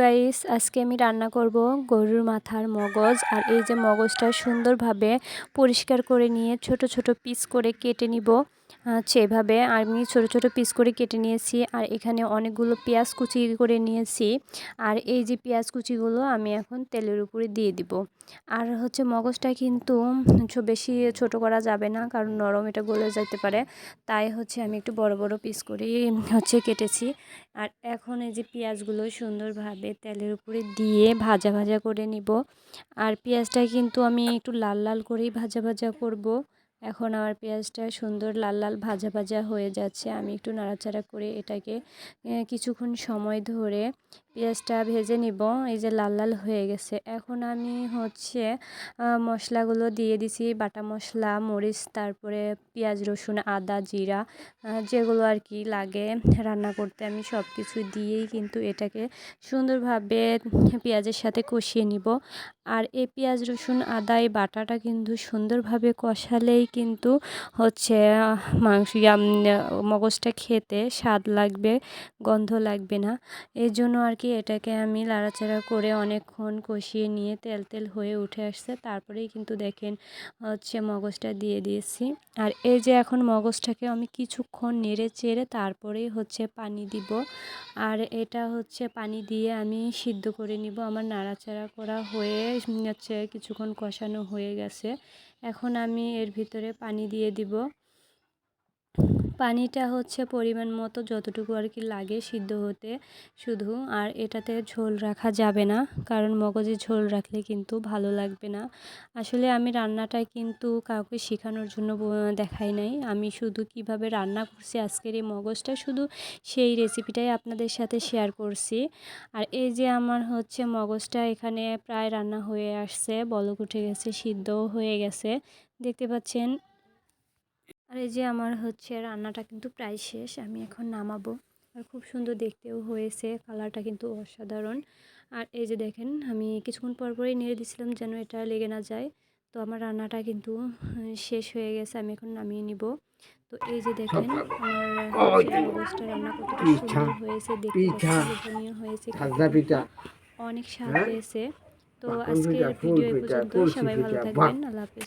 Guys, আজকে আমি রান্না করব গরুর মাথার মগজ। আর এই যে মগজটা সুন্দরভাবে পরিষ্কার করে নিয়ে ছোট ছোট পিস করে কেটে নিব। এভাবে আমি ছোট ছোট পিস করে কেটে নিয়েছি। আর এখানে অনেকগুলো পেঁয়াজ কুচি করে নিয়েছি। আর এই যে পেঁয়াজ কুচিগুলো আমি এখন তেলের উপরে দিয়ে দিব। আর মগজটা কিন্তু বেশি ছোট করা যাবে না, কারণ নরম, এটা গলে যেতে পারে। তাই আমি একটু বড় বড় পিস করে কেটেছি। আর এখন এই যে পেঁয়াজগুলো সুন্দরভাবে তেলের উপরে দিয়ে ভাজা ভাজা করে নিব। আর পেঁয়াজটা কিন্তু আমি একটু লাল লাল করেই ভাজা ভাজা করব। এখন আমার পেঁয়াজটা সুন্দর লাল লাল ভাজা ভাজা হয়ে যাচ্ছে। আমি একটু নাড়াচাড়া করে এটাকে কিছুক্ষণ সময় ধরে পেঁয়াজটা ভেজে নিব। এই যে লাল লাল হয়ে গেছে, এখন আমি মশলাগুলো দিয়ে দিছি। বাটা মশলা, মরিচ, তারপরে পেঁয়াজ, রসুন, আদা, জিরা, যেগুলো আর কি লাগে রান্না করতে, আমি সব কিছু দিয়েই কিন্তু এটাকে সুন্দরভাবে পেঁয়াজের সাথে কষিয়ে নিব। আর এই পেঁয়াজ, রসুন, আদা এই বাটাটা কিন্তু সুন্দরভাবে কষালেই কিন্তু মাংস মগজটা খেতে স্বাদ লাগবে, গন্ধ লাগবে না। এই জন্য আর কি এটাকে আমি লাড়াচাড়া করে অনেকক্ষণ কষিয়ে নিয়ে তেল তেল হয়ে উঠে আসছে। তারপরেই কিন্তু দেখেন মগজটা দিয়ে দিয়েছি। আর এই যে এখন মগজটাকে আমি কিছুক্ষণ নেড়ে চেড়ে তারপরেই পানি দিব। আর এটা পানি দিয়ে আমি সিদ্ধ করে নিব। আমার নাড়াচাড়া করা হয়ে কিছুক্ষণ কষানো হয়ে গেছে। এখন আমি এর ভিতরে পানি দিয়ে দিব। পানিটা পরিমাণ মতো, যতটুকু আর কি লাগে সিদ্ধ হতে শুধু। আর এটাতে ঝোল রাখা যাবে না, কারণ মগজে ঝোল রাখলে কিন্তু ভালো লাগবে না। আসলে আমি রান্নাটা কিন্তু কাউকে শেখানোর জন্য দেখাই নাই, আমি শুধু কিভাবে রান্না করছি আজকের এই মগজটা, শুধু সেই রেসিপিটাই আপনাদের সাথে শেয়ার করছি। আর এই যে আমার মগজটা এখানে প্রায় রান্না হয়ে আসছে, বলক উঠে গেছে, সিদ্ধও হয়ে গেছে, দেখতে পাচ্ছেন। আর এই যে আমার রান্নাটা কিন্তু প্রায় শেষ, আমি এখন নামাবো। আর খুব সুন্দর দেখতেও হয়েছে, কালারটা কিন্তু অসাধারণ। আর এই যে দেখেন, আমি কিছুক্ষণ পর পরই নেড়ে দিছিলাম যেন এটা লেগে না যায়। তো আমার রান্নাটা কিন্তু শেষ হয়ে গেছে, আমি এখন নামিয়ে নিব। তো এই যে দেখেন আমার মগজটা রান্না কতটা সুন্দর হয়েছে, দেখতে পাচ্ছেন, লোভনীয় হয়েছে, খেতে কিন্তু অনেক স্বাদ হয়েছে। তো আজকের ভিডিও এই পর্যন্তই। সবাই ভালো থাকবেন। আল্লাহ হাফেজ।